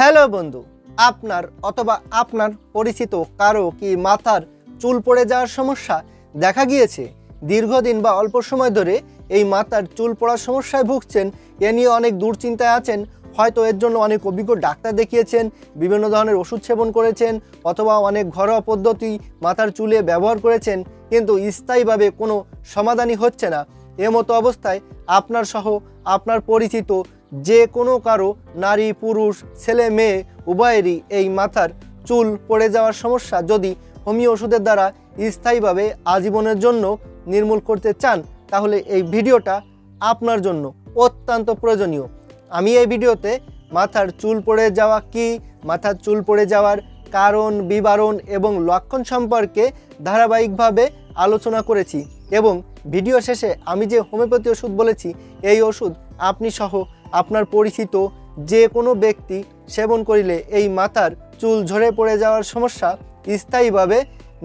Hello বন্ধু, আপনার অথবা আপনার পরিচিত কারো কি মাথার চুল পড়ে যাওয়ার সমস্যা দেখা গিয়েছে? দীর্ঘদিন বা অল্প সময় ধরে এই মাথার চুল পড়ার সমস্যায় ভুগছেন, এ নিয়ে অনেক দুশ্চিন্তায় আছেন। হয়তো এর জন্য অনেক অভিজ্ঞ ডাক্তার দেখিয়েছেন, বিভিন্ন ধরনের ওষুধ সেবন করেছেন, অথবা অনেক ঘরোয়া পদ্ধতি মাথার চুলে ব্যবহার করেছেন, কিন্তু স্থায়ীভাবে কোনো সমাধানই হচ্ছে না। এমতো অবস্থায় আপনার সহ আপনার পরিচিত যে কোনো কারো, নারী পুরুষ ছেলে মেয়ে উভয়েরই এই মাথার চুল পড়ে যাওয়ার সমস্যা যদি হোমিও ওষুধের দ্বারা স্থায়ীভাবে আজীবনের জন্য নির্মূল করতে চান, তাহলে এই ভিডিওটা আপনার জন্য অত্যন্ত প্রয়োজনীয়। আমি এই ভিডিওতে মাথার চুল পড়ে যাওয়া কি, মাথার চুল পড়ে যাওয়ার কারণ, বিবরণ এবং লক্ষণ সম্পর্কে ধারাবাহিকভাবে আলোচনা করেছি, এবং ভিডিও শেষে আমি যে হোমিওপ্যাথি ওষুধ বলেছি, এই ওষুধ আপনি সহ আপনার পরিচিত যে কোনো ব্যক্তি সেবন করিলে এই মাথার চুল ঝরে পড়ে যাওয়ার সমস্যা স্থায়ীভাবে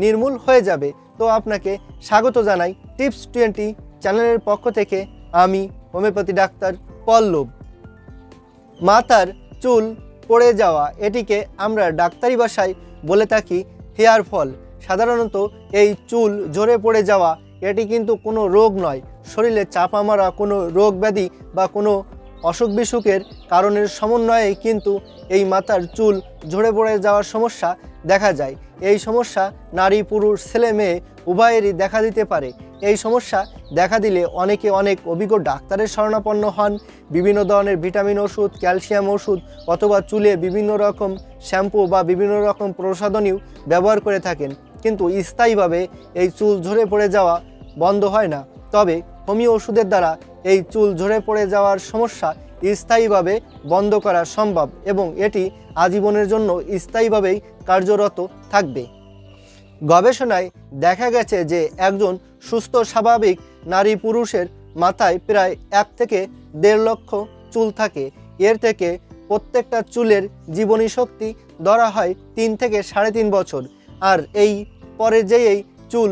নির্মূল হয়ে যাবে। তো আপনাকে স্বাগত জানাই টিপস 20 চ্যানেলের পক্ষ থেকে। আমি হোমিওপ্যাথি ডাক্তার পল্লব। মাথার চুল পড়ে যাওয়া, এটিকে আমরা ডাক্তারি ভাষায় বলে থাকি হেয়ার ফল। সাধারণত এই চুল ঝরে পড়ে যাওয়া এটি কিন্তু কোনো রোগ নয়, শরীরে চাপা মারা কোনো রোগ ব্যাধি বা কোনো অসুখ বিসুখের কারণের সমন্বয়েই কিন্তু এই মাথার চুল ঝরে পড়ে যাওয়ার সমস্যা দেখা যায়। এই সমস্যা নারী পুরুষ ছেলে মেয়ে উভয়েরই দেখা দিতে পারে। এই সমস্যা দেখা দিলে অনেকে অনেক অভিজ্ঞ ডাক্তারের শরণাপন্ন হন, বিভিন্ন ধরনের ভিটামিন ওষুধ, ক্যালসিয়াম ওষুধ অথবা চুলে বিভিন্ন রকম শ্যাম্পু বা বিভিন্ন রকম প্রসাধনীও ব্যবহার করে থাকেন, কিন্তু স্থায়ীভাবে এই চুল ঝরে পড়ে যাওয়া বন্ধ হয় না। তবে হোমিও ওষুধের দ্বারা এই চুল ঝরে পড়ে যাওয়ার সমস্যা স্থায়ীভাবে বন্ধ করা সম্ভব, এবং এটি আজীবনের জন্য স্থায়ীভাবেই কার্যরত থাকবে। গবেষণায় দেখা গেছে যে একজন সুস্থ স্বাভাবিক নারী পুরুষের মাথায় প্রায় 1 থেকে 1.5 লক্ষ চুল থাকে। এর থেকে প্রত্যেকটা চুলের জীবনী শক্তি ধরা হয় 3 থেকে 3.5 বছর, আর এই পরে যেই চুল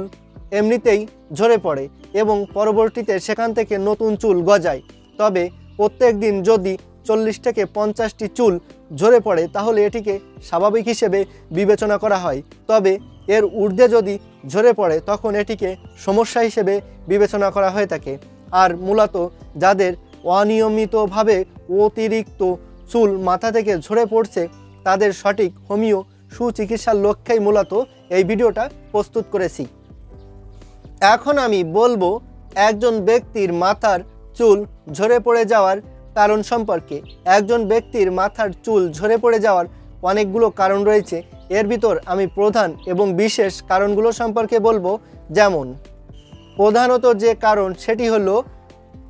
এমনিতেই ঝরে পড়ে এবং পরবর্তীতে সেখান থেকে নতুন চুল গজায়। তবে প্রত্যেক দিন যদি 40 থেকে 50টি চুল ঝরে পড়ে, তাহলে এটিকে স্বাভাবিক হিসেবে বিবেচনা করা হয়। তবে এর ঊর্ধ্বে যদি ঝরে পড়ে, তখন এটিকে সমস্যা হিসেবে বিবেচনা করা হয়ে থাকে। আর মূলত যাদের অনিয়মিতভাবে অতিরিক্ত চুল মাথা থেকে ঝরে পড়ছে, তাদের সঠিক হোমিও সুচিকিৎসার লক্ষ্যেই মূলত এই ভিডিওটা প্রস্তুত করেছি। এখন আমি বলবো একজন ব্যক্তির মাথার চুল ঝরে পড়ে যাওয়ার কারণ সম্পর্কে। একজন ব্যক্তির মাথার চুল ঝরে পড়ে যাওয়ার অনেকগুলো কারণ রয়েছে, এর ভিতর আমি প্রধান এবং বিশেষ কারণগুলো সম্পর্কে বলবো। যেমন প্রধানত যে কারণ, সেটি হলো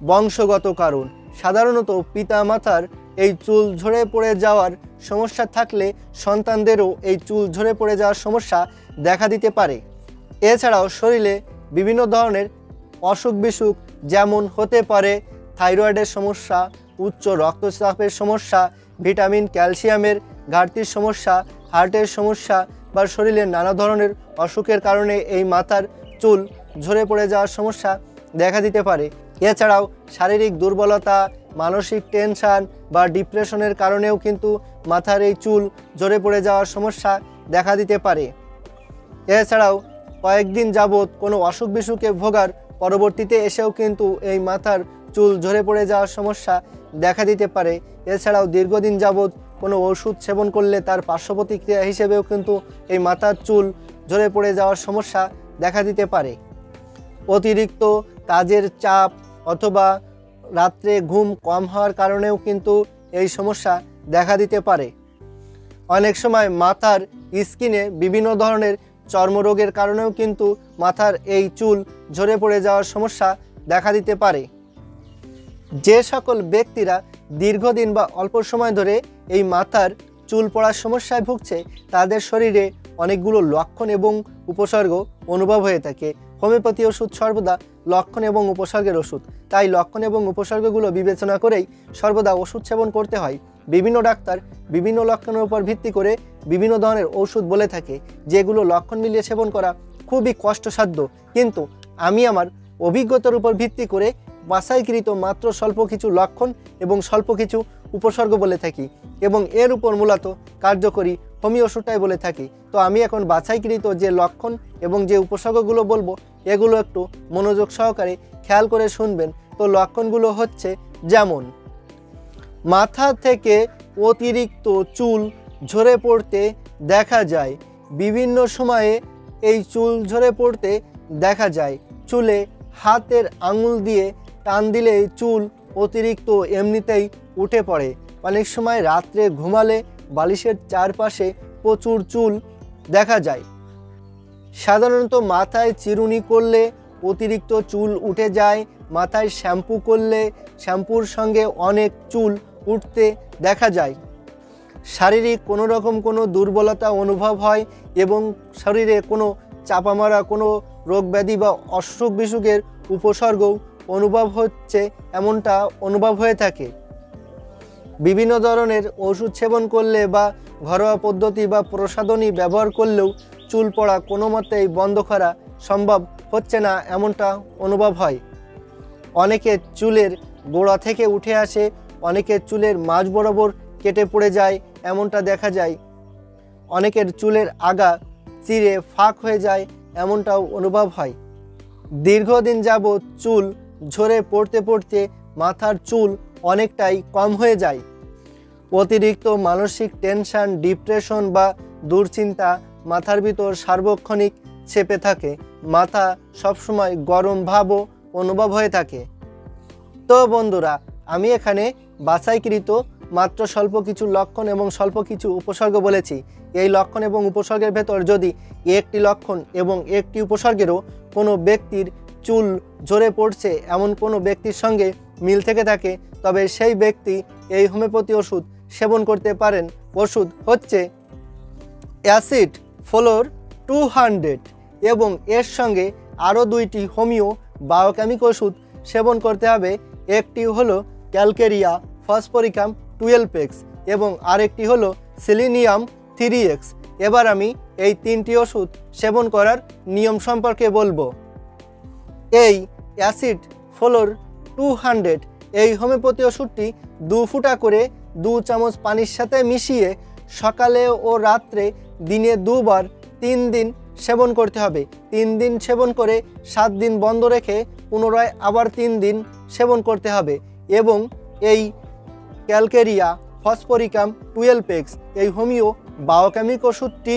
বংশগত কারণ। সাধারণত পিতা মাতার এই চুল ঝরে পড়ে যাওয়ার সমস্যা থাকলে সন্তানদেরও এই চুল ঝরে পড়ে যাওয়ার সমস্যা দেখা দিতে পারে। এছাড়াও শরীরে বিভিন্ন ধরনের অসুখ বিসুখ, যেমন হতে পারে থাইরয়েডের সমস্যা, উচ্চ রক্তচাপের সমস্যা, ভিটামিন ক্যালসিয়ামের ঘাটতির সমস্যা, হার্টের সমস্যা বা শরীরের নানা ধরনের অসুখের কারণে এই মাথার চুল ঝরে পড়ে যাওয়ার সমস্যা দেখা দিতে পারে। এছাড়াও শারীরিক দুর্বলতা, মানসিক টেনশন বা ডিপ্রেশনের কারণেও কিন্তু মাথার এই চুল ঝরে পড়ে যাওয়ার সমস্যা দেখা দিতে পারে। এছাড়াও কয়েকদিন যাবৎ কোনো অসুখ বিসুখে ভোগার পরবর্তীতে এসেও কিন্তু এই মাথার চুল ঝরে পড়ে যাওয়ার সমস্যা দেখা দিতে পারে। এছাড়াও দীর্ঘদিন যাবৎ কোনো ওষুধ সেবন করলে তার পার্শ্ব প্রতিক্রিয়া হিসেবেও কিন্তু এই মাথার চুল ঝরে পড়ে যাওয়ার সমস্যা দেখা দিতে পারে। অতিরিক্ত কাজের চাপ অথবা রাত্রে ঘুম কম হওয়ার কারণেও কিন্তু এই সমস্যা দেখা দিতে পারে। অনেক সময় মাথার স্কিনে বিভিন্ন ধরনের চর্মরোগের কারণেও কিন্তু মাথার এই চুল ঝরে পড়ে যাওয়ার সমস্যা দেখা দিতে পারে। যে সকল ব্যক্তিরা দীর্ঘদিন বা অল্প সময় ধরে এই মাথার চুল পড়ার সমস্যায় ভুগছে, তাদের শরীরে অনেকগুলো লক্ষণ এবং উপসর্গ অনুভব হয়ে থাকে। হোমিওপ্যাথি ওষুধ সর্বদা লক্ষণ এবং উপসর্গের ওষুধ, তাই লক্ষণ এবং উপসর্গগুলো বিবেচনা করেই সর্বদা ওষুধ সেবন করতে হয়। বিভিন্ন ডাক্তার বিভিন্ন লক্ষণের উপর ভিত্তি করে বিভিন্ন ধরনের ওষুধ বলে থাকে, যেগুলো লক্ষণ মিলিয়ে সেবন করা খুবই কষ্টসাধ্য। কিন্তু আমি আমার অভিজ্ঞতার উপর ভিত্তি করে বাছাইকৃত মাত্র স্বল্প কিছু লক্ষণ এবং স্বল্প কিছু উপসর্গ বলে থাকি এবং এর উপর মূলত কার্যকরী হোমিও ওষুধটাই বলে থাকি। তো আমি এখন বাছাইকৃত যে লক্ষণ এবং যে উপসর্গগুলো বলবো এগুলো একটু মনোযোগ সহকারে খেয়াল করে শুনবেন। তো লক্ষণগুলো হচ্ছে যেমন মাথা থেকে অতিরিক্ত চুল ঝরে পড়তে দেখা যায়, বিভিন্ন সময়ে এই চুল ঝরে পড়তে দেখা যায়। চুলে হাতের আঙুল দিয়ে টান দিলে চুল অতিরিক্ত এমনিতেই উঠে পড়ে। অনেক সময় রাত্রে ঘুমালে বালিশের চারপাশে প্রচুর চুল দেখা যায়। সাধারণত মাথায় চিরুনি করলে অতিরিক্ত চুল উঠে যায়। মাথায় শ্যাম্পু করলে শ্যাম্পুর সঙ্গে অনেক চুল উঠতে দেখা যায়। শারীরিক কোনো রকম কোনো দুর্বলতা অনুভব হয় এবং শরীরে কোনো চাপা মারা কোনো রোগ ব্যাধি বা অসুখ বিসুখের উপসর্গও অনুভব হচ্ছে এমনটা অনুভব হয়ে থাকে। বিভিন্ন ধরনের ওষুধ সেবন করলে বা ঘরোয়া পদ্ধতি বা প্রসাধনী ব্যবহার করলেও চুল পড়া কোনো মতেই বন্ধ করা সম্ভব হচ্ছে না এমনটা অনুভব হয়। অনেকের চুলের গোড়া থেকে উঠে আসে, অনেকের চুলের মাঝ বরাবর কেটে পড়ে যায় এমনটা দেখা যায়। অনেকের চুলের আগা চিরে ফাঁক হয়ে যায় এমনটাও অনুভব হয়। দীর্ঘদিন যাবৎ চুল ঝরে পড়তে পড়তে মাথার চুল অনেকটাই কম হয়ে যায়। অতিরিক্ত মানসিক টেনশন, ডিপ্রেশন বা দুশ্চিন্তা মাথার ভিতর সার্বক্ষণিক চেপে থাকে। মাথা সবসময় গরম ভাবও অনুভব হয়ে থাকে। তো বন্ধুরা, আমি এখানে বাছাইকৃত মাত্র স্বল্প কিছু লক্ষণ এবং স্বল্প কিছু উপসর্গ বলেছি। এই লক্ষণ এবং উপসর্গের ভেতর যদি একটি লক্ষণ এবং একটি উপসর্গেরও কোনো ব্যক্তির চুল ঝরে পড়ছে এমন কোনো ব্যক্তির সঙ্গে মিল থেকে থাকে তবে সেই ব্যক্তি এই হোমিওপ্যাথি ওষুধ সেবন করতে পারেন। ওষুধ হচ্ছে অ্যাসিড ফ্লোর 200 এবং এর সঙ্গে আরও দুইটি হোমিও বায়োকেমিক ওষুধ সেবন করতে হবে। একটি হলো ক্যালকেরিয়া ফসফরিকাম 12x এবং আরেকটি হলো সেলিনিয়াম 3x। এবার আমি এই তিনটি ওষুধ সেবন করার নিয়ম সম্পর্কে বলবো। এই অ্যাসিড ফ্লোর 200 এই হোমিওপ্যাথি ওষুধটি 2 ফুটা করে 2 চামচ পানির সাথে মিশিয়ে সকালে ও রাত্রে দিনে 2 বার 3 দিন সেবন করতে হবে। 3 দিন সেবন করে 7 দিন বন্ধ রেখে পুনরায় আবার 3 দিন সেবন করতে হবে। এবং এই ক্যালকেরিয়া ফসফরিকাম 12x এই হোমিও বায়োকেমিক ওষুধটি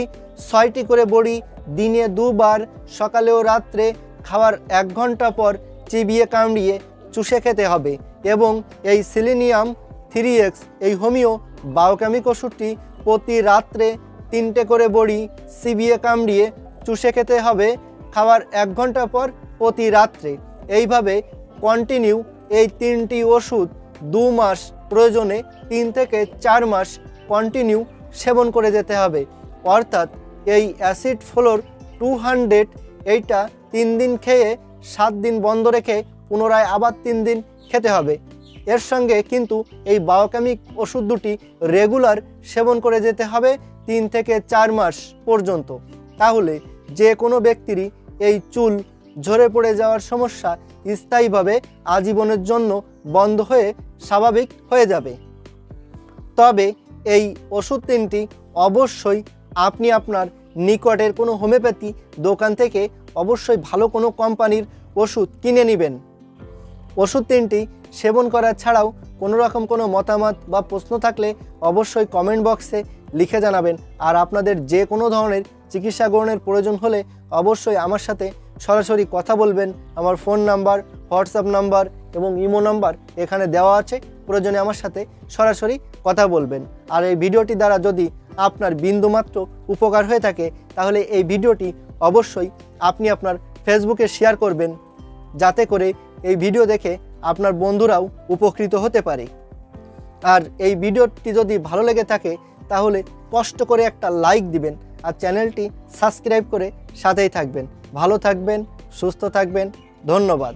6টি করে বড়ি দিনে 2 বার সকালে ও রাত্রে খাওয়ার 1 ঘন্টা পর চিবিয়ে কামড়িয়ে চুষে খেতে হবে। এবং এই সেলিনিয়াম 3x এই হোমিও বায়োকেমিক ওষুধটি প্রতি রাত্রে 3টে করে বড়ি চিবিয়ে কামড়িয়ে চুষে খেতে হবে খাওয়ার 1 ঘন্টা পর প্রতি রাত্রে। এইভাবে কন্টিনিউ এই 3টি ওষুধ 2 মাস, প্রয়োজনে 3 থেকে 4 মাস কন্টিনিউ সেবন করে যেতে হবে। অর্থাৎ এই অ্যাসিড ফ্লোর 200 এইটা 3 দিন খেয়ে 7 দিন বন্ধ রেখে পুনরায় আবার 3 দিন খেতে হবে। এর সঙ্গে কিন্তু এই বায়োকেমিক ওষুধ দুটি রেগুলার সেবন করে যেতে হবে 3 থেকে 4 মাস পর্যন্ত। তাহলে যে কোনো ব্যক্তিরই এই চুল ঝরে পড়ে যাওয়ার সমস্যা স্থায়ীভাবে আজীবনের জন্য বন্ধ হয়ে স্বাভাবিক হয়ে যাবে। তবে এই ওষুধ তিনটি অবশ্যই আপনি আপনার নিকটের কোনো হোমিওপ্যাথি দোকান থেকে অবশ্যই ভালো কোনো কোম্পানির ওষুধ কিনে নেবেন। ওষুধ তিনটি সেবন করা ছাড়াও কোনো রকম কোনো মতামত বা প্রশ্ন থাকলে অবশ্যই কমেন্ট বক্সে লিখে জানাবেন। আর আপনাদের যে কোনো ধরনের চিকিৎসা গ্রহণের প্রয়োজন হলে অবশ্যই আমার সাথে সরাসরি কথা বলবেন। আমার ফোন নাম্বার, হোয়াটসঅ্যাপ নাম্বার এবং ইমো নাম্বার এখানে দেওয়া আছে, প্রয়োজনে আমার সাথে সরাসরি কথা বলবেন। আর এই ভিডিওটি দ্বারা যদি আপনার বিন্দুমাত্র উপকার হয়ে থাকে তাহলে এই ভিডিওটি অবশ্যই আপনি আপনার ফেসবুকে শেয়ার করবেন, যাতে করে এই ভিডিও দেখে আপনার বন্ধুরাও উপকৃত হতে পারে। আর এই ভিডিওটি যদি ভালো লেগে থাকে তাহলে কষ্ট করে একটা লাইক দিবেন আর চ্যানেলটি সাবস্ক্রাইব করে সাথেই থাকবেন। ভালো থাকবেন, সুস্থ থাকবেন। ধন্যবাদ।